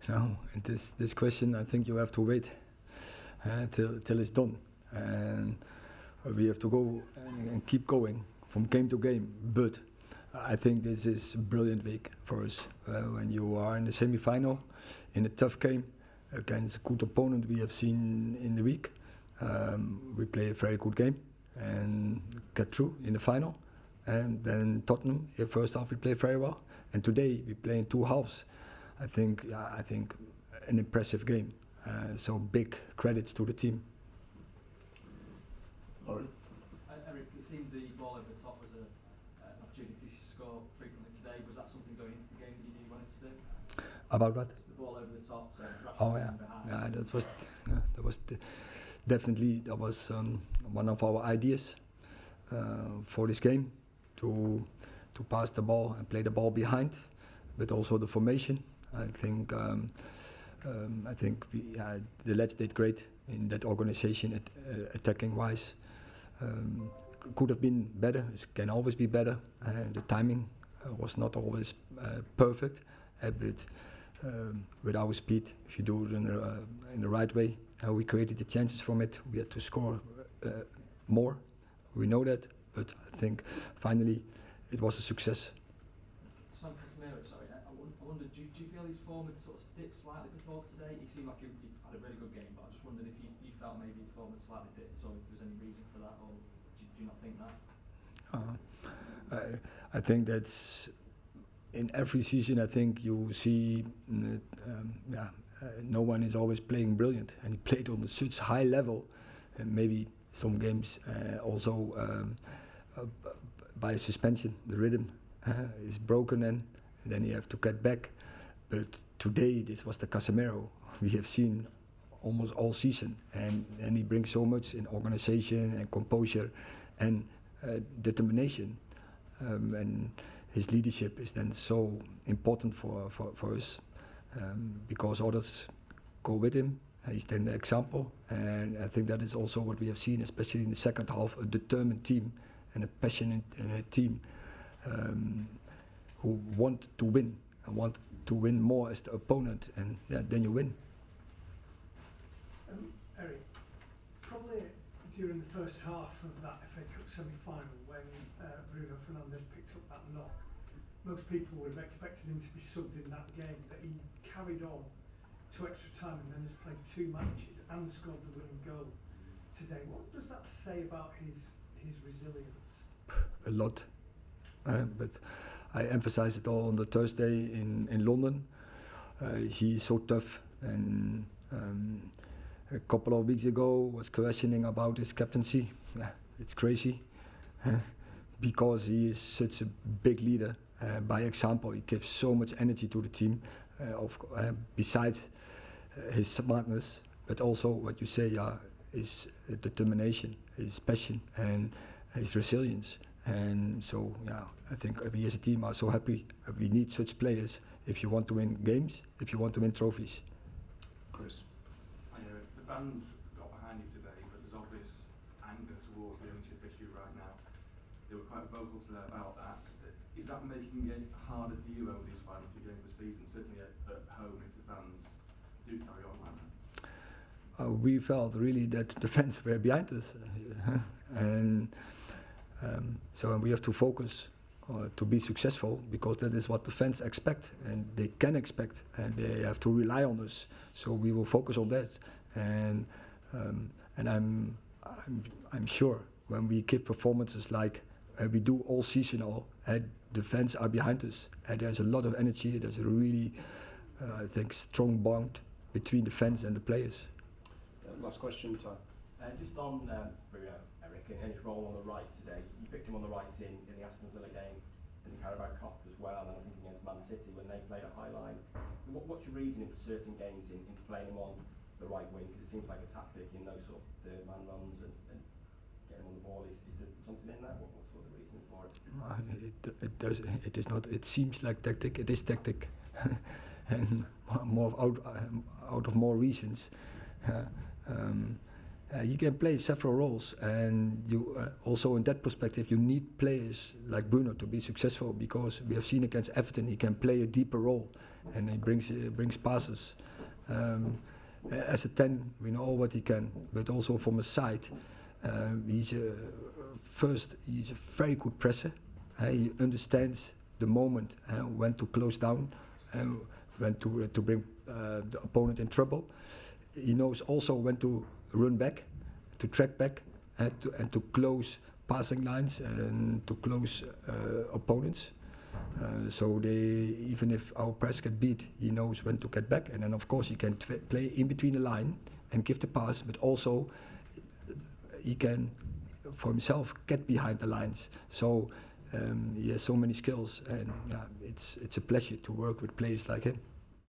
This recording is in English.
No, and this question, I think you have to wait till it's done, and we have to go and keep going from game to game. But I think this is a brilliant week for us. When you are in the semi-final, in a tough game against a good opponent we have seen in the week, we play a very good game and get through in the final. And then Tottenham, in the first half we play very well, and today we play in two halves. I think an impressive game. So big credits to the team. Lauren? Erik, it seemed the ball over the top was an opportunity for you to score frequently today. Was that something going into the game that you knew you wanted to do? About what? The ball over the top. So Oh yeah, yeah. That was one of our ideas for this game, to pass the ball and play the ball behind, but also the formation. I think the lads did great in that organization, attacking wise. Could have been better. It can always be better. The timing was not always perfect, but with our speed, if you do it in the right way, we created the chances from it. We had to score more. We know that, but I think finally it was a success. Son Casemiro, sorry, I wondered, do you feel his form had sort of dipped slightly before today? He seemed like he had a really good game, but I just wondered if you felt maybe his form had slightly dipped, or if there's any reason for that, or do you not think that? I think that's in every season. I think you see, no one is always playing brilliant, and he played on such high level, and maybe some games also by a suspension, the rhythm is broken, and then you have to get back. But today, this was the Casemiro we have seen almost all season, and he brings so much in organization and composure and determination, and his leadership is then so important for us, because others go with him. He's then the example, and I think that is also what we have seen, especially in the second half, a determined team and a passionate team who want to win and want to win more as the opponent, and then you win. Erik, probably during the first half of that FA Cup semi-final, when Bruno Fernandes picked up that knock, most people would have expected him to be subbed in that game, but he carried on to extra time and then has played 2 matches and scored the winning goal today. What does that say about his resilience? A lot, but I emphasized it all on the Thursday in London. He is so tough, and a couple of weeks ago was questioning about his captaincy. Yeah, it's crazy, because he is such a big leader. By example, he gives so much energy to the team. Besides his smartness, but also what you say, his determination, his passion, and his resilience. And so, I think we as a team are so happy. We need such players if you want to win games, if you want to win trophies. Chris? The fans got behind you today, but there's obvious anger towards the ownership issue right now. They were quite vocal today about that. Is that making it harder for you over these final few games of the season, certainly at home, if the fans do carry on like that? We felt really that the fans were behind us, and so we have to focus to be successful, because that is what the fans expect, and they can expect, and they have to rely on us. So we will focus on that, and I'm sure when we give performances like we do all seasonal, the fans are behind us, and there's a lot of energy. There's a really, I think, strong bond between the fans and the players. Last question time. Just on Bruno, Erik, and his role on the right today. You picked him on the right in the Aston Villa game, in the Carabao Cup as well, and I think against Man City when they played a high line. What's your reasoning for certain games in playing him on the right wing? Because it seems like a tactic in those sort of third man runs and getting on the ball. Is there something in that? What's sort of the reason for it? It is not. It seems like tactic. It is tactic, and more out of more reasons. You can play several roles, and you also in that perspective you need players like Bruno to be successful, because we have seen against Everton he can play a deeper role, and he brings passes. As a 10, we know what he can, but also from a side, he's a very good presser. He understands the moment when to close down, when to bring the opponent in trouble. He knows also when to run back, to track back, and to close passing lines and to close opponents. So even if our press get beat, he knows when to get back, and then of course he can play in between the line and give the pass, but also he can, for himself, get behind the lines. So he has so many skills, and it's a pleasure to work with players like him.